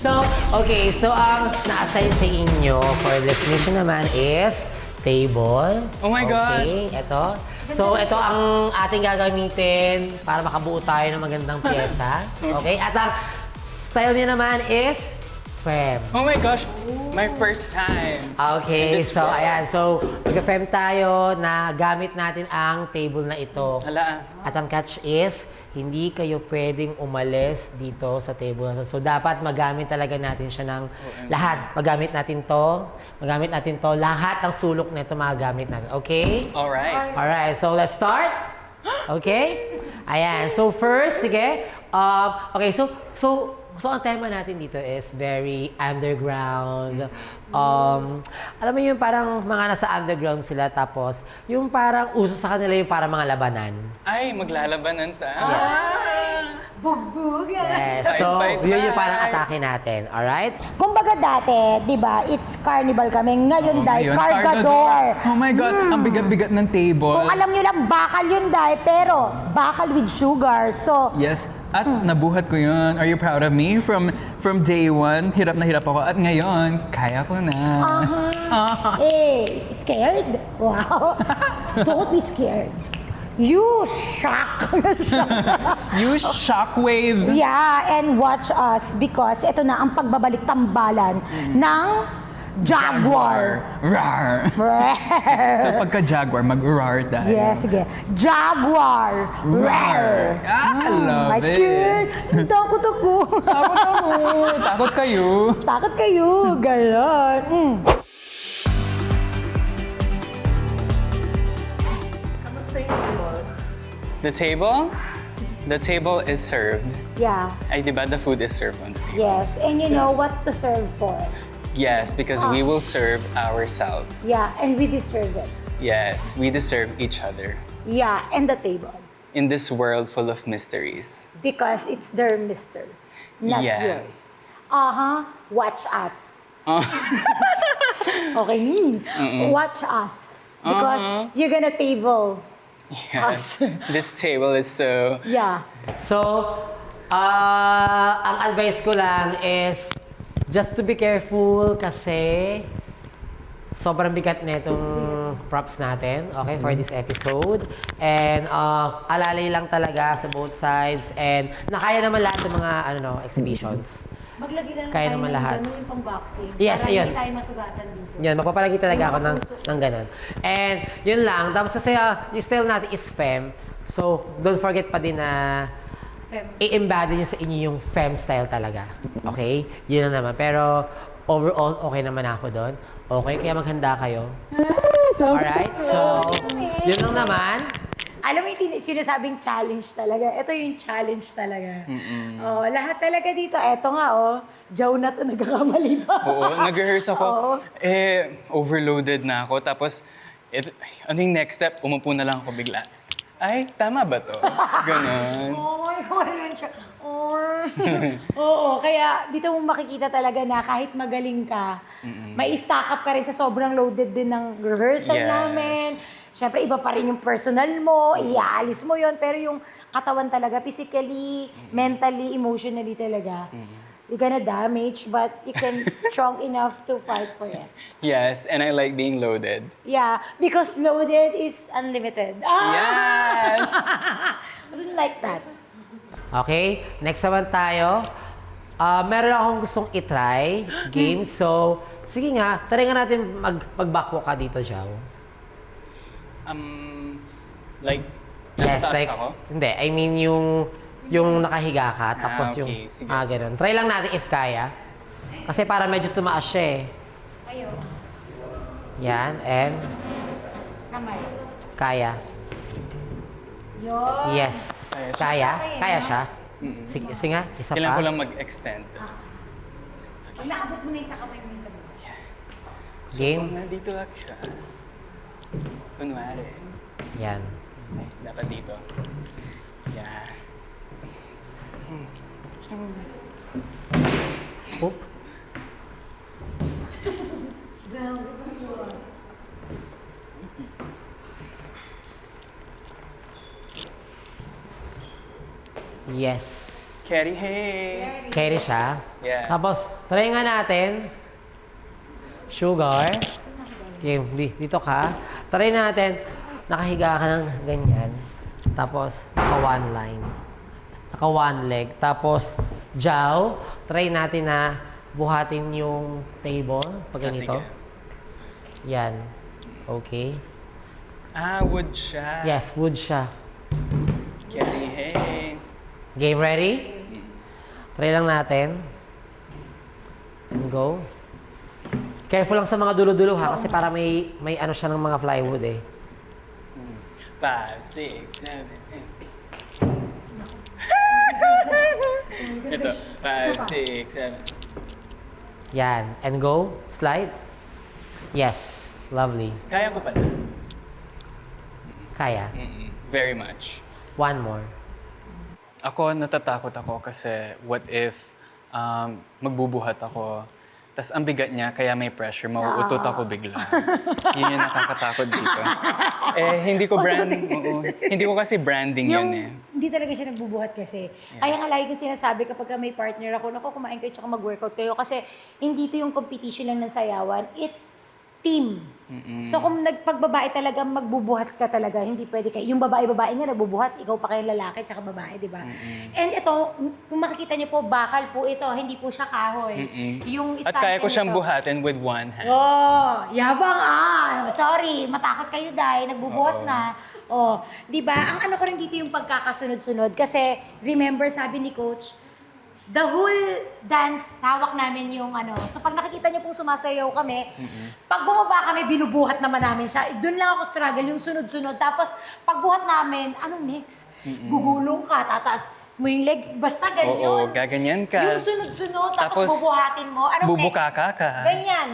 So, okay. So, ang na-assign sa inyo for this mission naman is table. Oh my God! Okay, ito. So, ito ang ating gagamitin para makabuo tayo ng magandang pyesa. Okay, at ang style niya naman is fem. Oh my gosh! My first time. Okay, And this so works. ayan. So, mag-fem tayo na gamit natin ang table na ito. Hala. At ang catch is, hindi kayo pwedeng umalis dito sa table na to. So, dapat magamit talaga natin siya ng lahat. Magamit natin to. Magamit natin to. Lahat ng sulok na ito magagamit natin. Okay? Alright. Alright, so let's start. Okay? Ayan. So, first, sige. Okay, so ang tema natin dito is very underground. Alam mo yung parang mga nasa underground sila tapos yung parang uso sa kanila yung parang mga labanan. Ay, maglalabanan tayo. Bugbog. Yes. Fight, So, fight, yun yung fight. parang atake natin. Alright? Kumbaga dati, di ba, it's carnival kami. Ngayon, dahil Ngayon, cargador. Oh my God, ang bigat-bigat ng table. Kung alam nyo lang, bakal yun dahil, pero bakal with sugar. So, Yes, at nabuhat ko yun. Are you proud of me? From day one, hirap na hirap ako. At ngayon, kaya ko na. scared? Wow. Don't be scared. You shock. Use shockwave. Yeah, and watch us because ito na ang pagbabalik tambalan ng Jaguar. Rar. So pagka-Jaguar, mag-rar tayo. Yes, sige. Jaguar. Rar. I love I scared. Takot ako. Takot ako. Takot kayo. Takot kayo. Ganon. The table? The table is served. Yeah. Ay, di ba the food is served on the table? Yes. And you know what to serve for. Yes, because we will serve ourselves. Yeah. And we deserve it. Yes, we deserve each other. Yeah. And the table. In this world full of mysteries. Because it's their mister. Not Yeah. yours. Watch us. Oh. Okay. Watch us. Because you're gonna table. Yes. This table is so... Yeah. So, ang advice ko lang is just to be careful kasi sobrang bigat na itong props natin, okay, for this episode. And alalay lang talaga sa both sides and nakaya naman lahat ng mga exhibitions. Maglagay lang Kaya tayo naman ng lahat. gano'n yung pang-boxing. Yes, para ayun. hindi tayo masugatan dito. Yan, magpapalagi talaga ako ng ganun. And yun lang, tapos kasi yung style natin is femme. So, don't forget pa din na Fem. i-embody nyo sa inyo yung femme style talaga. Okay? Yun na naman. Pero overall, okay naman ako doon. Okay, kaya maghanda kayo. Alright? So, yun lang naman. Alam mo yung sinasabing challenge talaga. Ito yung challenge talaga. Oh, lahat talaga dito. Eto nga, Joe na to nagkakamali pa. Oo, nag-rehearse ako. Oo. Overloaded na ako. Tapos, ano yung next step? Umupo na lang ako bigla. Ay, tama ba to? Ganon. Oh my God, siya. Oo, kaya dito mo makikita talaga na kahit magaling ka, may stack up ka rin sa sobrang loaded din ng rehearsal Yes. namin. Siyempre, iba pa rin yung personal mo, iaalis mo yon pero yung katawan talaga, physically, mentally, emotionally talaga, you're gonna damage, but you can strong enough to fight for it. Yes, and I like being loaded. Yeah, because loaded is unlimited. Yes! I didn't like that. Okay? Next naman tayo. Meron akong gustong itry game. So, sige nga, try nga natin mag-backwalk ka dito, Jao. Like, Yes, nasa taas like, ako? hindi. I mean, yung nakahiga ka, tapos okay. yung, Sige, ganun. Try lang natin if kaya. Kasi para medyo tumaas siya eh. Ayaw. Yan, and Kamay. kaya. Yun. Yes. Kaya Kaya? siya. Kaya siya? Sige, sige nga, isa Kailangan pa. ko lang mag-extend. Pag naabot mo na yung sa kamay mo yung sa baba. Game. Kung nandito lang siya, kunwari, Yan. ay, dapat dito. Yeah. Oop. Yes. Carry, hey! Carry siya. Yeah. Tapos, try nga natin. Sugar. Okay, dito ka. Try natin. Nakahiga ka ng ganyan. Tapos, naka one line. Naka one leg. Tapos, jaw. Try natin na buhatin yung table. Pag ganito. Sige. Yan. Okay. Wood siya. Yes, wood siya. Carry, hey! Game ready? Try lang natin. And go. Careful lang sa mga dulo-dulo ha, kasi para may ano siya ng mga plywood eh. 5, 6, 7, 8. Ito. 5, 6, 7. Yan. And go. Slide. Yes. Lovely. Kaya ko pala. Kaya. Very much. One more. Ako, natatakot ako kasi what if magbubuhat ako, tas ang bigat niya, kaya may pressure, mauutot ako bigla. Yun yung nakakatakot dito. Hindi ko hindi ko kasi branding yun eh. Hindi talaga siya nagbubuhat kasi. Kaya nga lagi ko sinasabi kapag may partner ako, naku, kumain kayo tsaka mag-workout kayo kasi hindi to yung competition lang ng sayawan, it's team. So kung nagpagbabae talaga, magbubuhat ka talaga, hindi pwede kayo. Yung babae-babae nga nagbubuhat, ikaw pa kayong lalaki tsaka babae, di ba? And ito, kung makikita niyo po, bakal po ito, hindi po siya kahoy. Yung At kaya ko siyang nito- buhatin with one hand. Oh, yabang Sorry, matakot kayo dahil nagbubuhat na. Oh, 'di ba? Ang ano ko rin dito yung pagkakasunod-sunod kasi remember sabi ni coach, the whole dance hawak namin yung ano. So pag nakikita niyo pong sumasayaw kami, pag bumaba kami binubuhat naman namin siya. Doon lang ako struggle yung sunod-sunod. Tapos pagbuhat namin, anong next? Gugulong ka, tataas mo yung leg, basta ganyan. Oo, gaganyan ka. Yung sunod-sunod, tapos Tapos, bubuhatin mo. Anong bubukaka next? ka. Ganyan.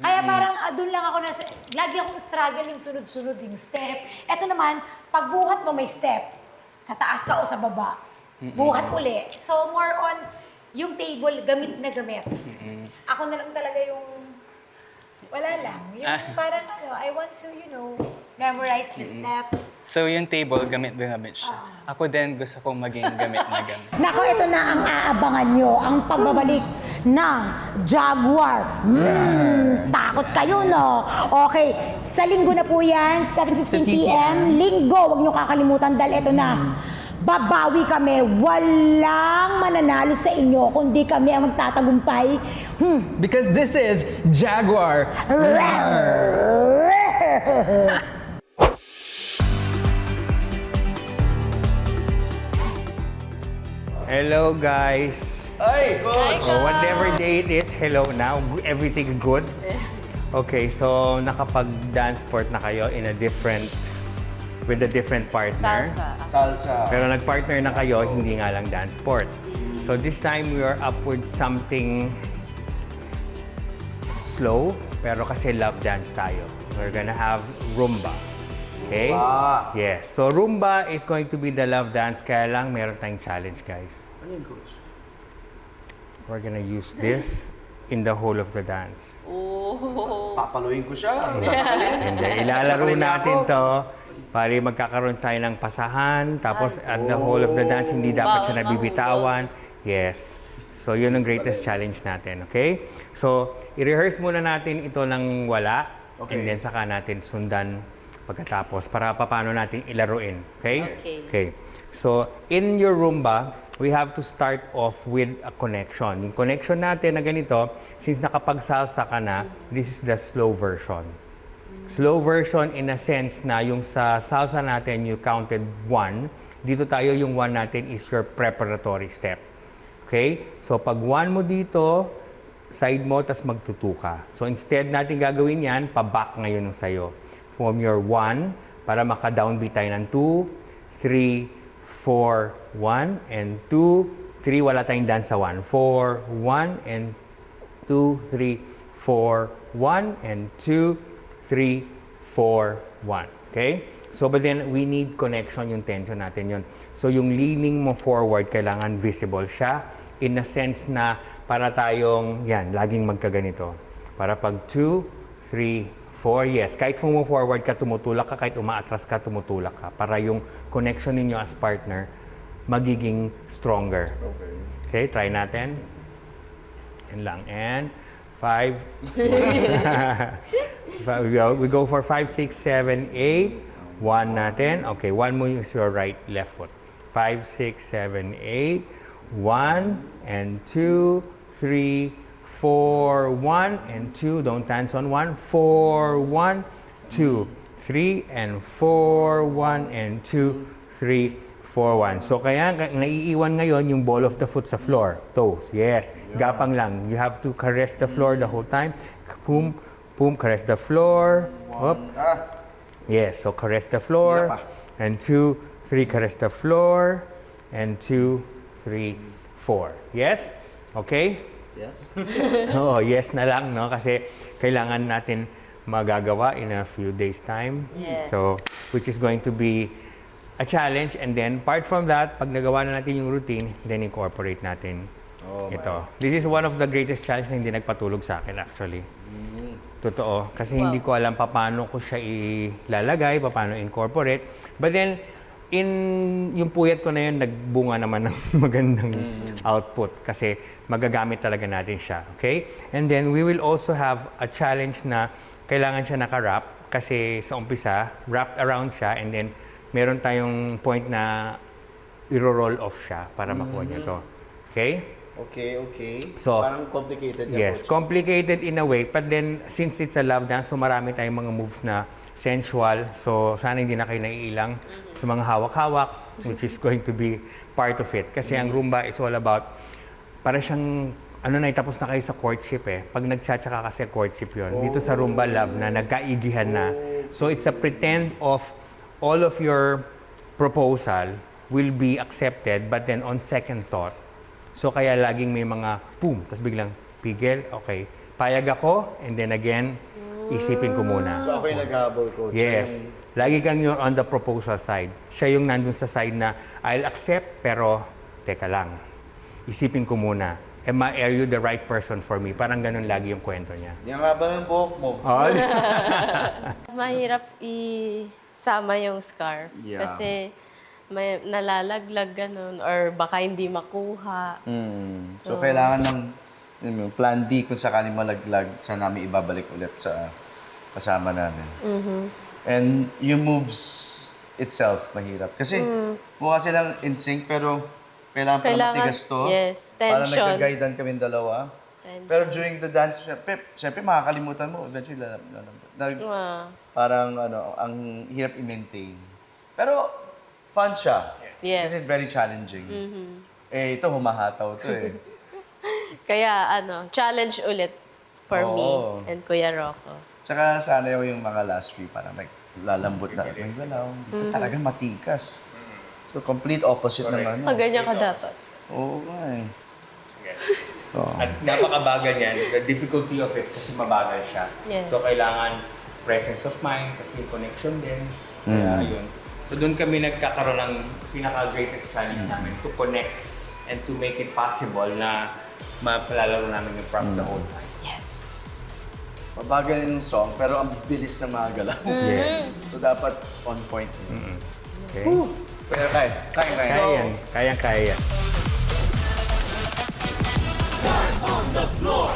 Kaya parang doon lang ako lagi akong struggle yung sunod-sunod yung step. Ito naman, pagbuhat mo may step. Sa taas ka o sa baba. Buhat uli. So more on, yung table, gamit na gamit. Ako na lang talaga yung, wala lang. Yung parang ano, I want to, memorize the steps. So yung table, gamit na gamit siya. Ako din, gusto kong maging gamit na gamit. Nako, ito na ang aabangan nyo, ang pagbabalik ng Jaguar. Takot kayo, no? Okay, sa linggo na po yan, 7:15 p.m. Linggo, huwag nyo kakalimutan dahil ito na. Babawi kami, walang mananalo sa inyo, kundi kami ang magtatagumpay. Because this is Jaguar. Hello guys. Ay, coach! Oh, whatever day it is, hello now. Everything good? Okay, so nakapag-dance sport na kayo with a different partner. Salsa. Pero nag-partner na kayo, hindi nga lang dance sport. So this time we are up with something slow, pero kasi love dance tayo. We're gonna have Rumba. Okay? Rumba. Yes. So Rumba is going to be the love dance, kaya lang meron tayong challenge, guys. Ano yun, coach? We're gonna use this in the whole of the dance. Papaluin ko siya. Sasakalin. Hindi, ilalaro Sasakalin na natin ako. to para magkakaroon tayo ng pasahan. Tapos at the whole of the dance, hindi dapat siya nabibitawan. Yes. So, yun ang greatest challenge natin, okay? So, i-rehearse muna natin ito ng wala. Okay. And then, saka natin sundan pagkatapos para paano natin ilaruin, okay? Okay. So, in your Rumba, we have to start off with a connection. Yung connection natin na ganito, since nakapagsalsa ka na, this is the slow version. Slow version in a sense na yung sa salsa natin, you counted 1. Dito tayo, yung 1 natin is your preparatory step. Okay? So, pag 1 mo dito, side mo, tas magtutu ka. So, instead natin gagawin yan, pa-back ngayon ng sayo. From your 1, para maka-downbeat tayo ng 2, 3, 4, 1, and 2, 3, wala tayong dance sa 1. 4, 1, and 2, 3, 4, 1, and 2, 3, 4, 1. Okay? So, but then, we need connection yung tension natin yun. So, yung leaning mo forward, kailangan visible siya in a sense na para tayong, yan, laging magkaganito. Para pag 2, 3, 4, yes. Kahit mo forward ka, tumutulak ka. Kahit umaatras ka, tumutulak ka. Para yung connection ninyo as partner, magiging stronger. Okay. Okay, try natin. Yan lang. And 5. We go for 5, 6, 7, 8. 1 natin. Okay, 1 mo is your right, left foot. 5, 6, 7, 8. 1 and 2, 3, 4, 1 and 2. Don't dance on 1. 4, 1, 2, 3 and 4, 1 and 2, 3, 4, 1. So kaya naiiwan ngayon yung ball of the foot sa floor. Toes, yes. Gapang lang. You have to caress the floor the whole time. Boom, boom, caress the floor. Up. Yes, so caress the floor. Hirap And 2, 3, caress the floor. And 2, 3, 4. Yes? Okay? Yes. Oo, yes na lang, no? Kasi kailangan natin magagawa in a few days' time. Yes. So, which is going to be a challenge. And then, apart from that, pag nagawa na natin yung routine, then incorporate natin ito. This is one of the greatest challenges na hindi nagpatulog sa akin, actually. Totoo. Kasi hindi ko alam paano ko siya ilalagay, paano incorporate. But then, yung puyat ko na yun, nagbunga naman ng magandang output kasi magagamit talaga natin siya. Okay? And then, we will also have a challenge na kailangan siya naka-wrap kasi sa umpisa, wrapped around siya and then meron tayong point na i-roll off siya para makuha niya to. Okay? Okay. So, parang complicated yan, Yes, Coach. complicated in a way. But then, since it's a love dance, so marami tayong mga moves na sensual. So, sana hindi na kayo naiilang sa mga hawak-hawak, which is going to be part of it. Kasi ang Rumba is all about, para siyang, tapos na kayo sa courtship eh. Pag nagtsatsa kasi courtship yon. Dito sa Rumba Love na, nagkaigihan na. So, it's a pretend of all of your proposal will be accepted, but then on second thought, so kaya laging may mga boom, tapos biglang pigil, okay. Payag ako, and then again, isipin ko muna. So ako yung naghabol, Coach. Yes. Lagi kang you're on the proposal side. Siya yung nandun sa side na, I'll accept, pero teka lang. Isipin ko muna. Are you the right person for me? Parang ganun lagi yung kwento niya. Yung haba ng buhok mo. Oh, Mahirap isama yung scarf. Yeah. Kasi may nalalaglag ganun or baka hindi makuha. So, kailangan ng plan B kung sakaling malaglag, saan namin ibabalik ulit sa kasama namin. And yung moves itself, mahirap. Kasi mukha silang in sync, pero kailangan pa matigas to. Yes, Para tension. nagka-guidean kaming dalawa. Tension. Pero during the dance, syempre makakalimutan mo. Eventually, parang ang hirap i-maintain. Pero fun siya. Yes. Kasi very challenging. Eh, ito humahataw to eh. Kaya challenge ulit for me Oo. and Kuya Rocco. Tsaka sana yung mga last few, parang lalambot na. May galaw. Ito talaga matikas. So, complete opposite naman. Ganyan ka dapat. Oo nga eh. At napakabagal yan. The difficulty of it kasi mabagal siya. Yes. So, kailangan presence of mind kasi connection din. Kaya yun. So, doon kami nagkakaroon ng pinaka-greatest challenge namin to connect and to make it possible na mapalalaro namin yung props the whole time. Yes. Mabagal yung song, pero ang bilis ng mga galaw. Yes. So, dapat on point. Okay? Pero kaya. Kaya yan. Kaya yan. On the floor.